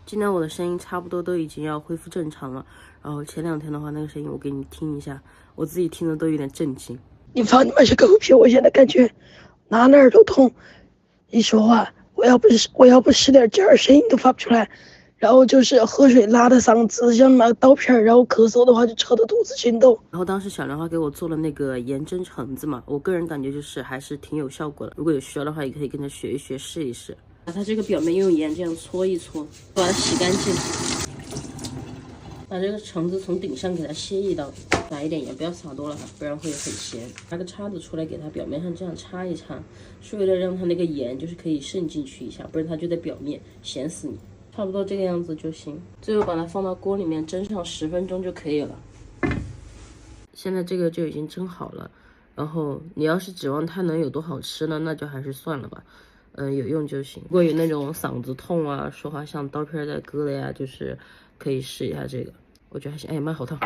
今天我的声音差不多都已经要恢复正常了，然后前2天的话，那个声音我给你听一下，我自己听的都有点震惊。你放你妈是狗屁！我现在感觉哪儿都痛，一说话我要不使点劲儿，声音都发不出来。然后就是喝水拉的嗓子像那刀片，然后咳嗽的话就扯得肚子心抖。然后当时小莲花给我做了那个盐蒸橙子嘛，我个人感觉就是还是挺有效果的。如果有需要的话，也可以跟着学一学，试一试。把它这个表面用盐这样搓一搓，把它洗干净。把这个橙子从顶上给它切一刀，撒一点盐，不要撒多了，不然会很咸。拿个叉子出来，给它表面上这样擦一擦，是为了让它那个盐就是可以渗进去一下，不然它就在表面咸死你。差不多这个样子就行。最后把它放到锅里面蒸上10分钟就可以了。现在这个就已经蒸好了，然后你要是指望它能有多好吃呢，那就还是算了吧。有用就行。如果有那种嗓子痛啊，说话像刀片在割的呀，就是可以试一下这个，我觉得还行。哎呀妈，好烫！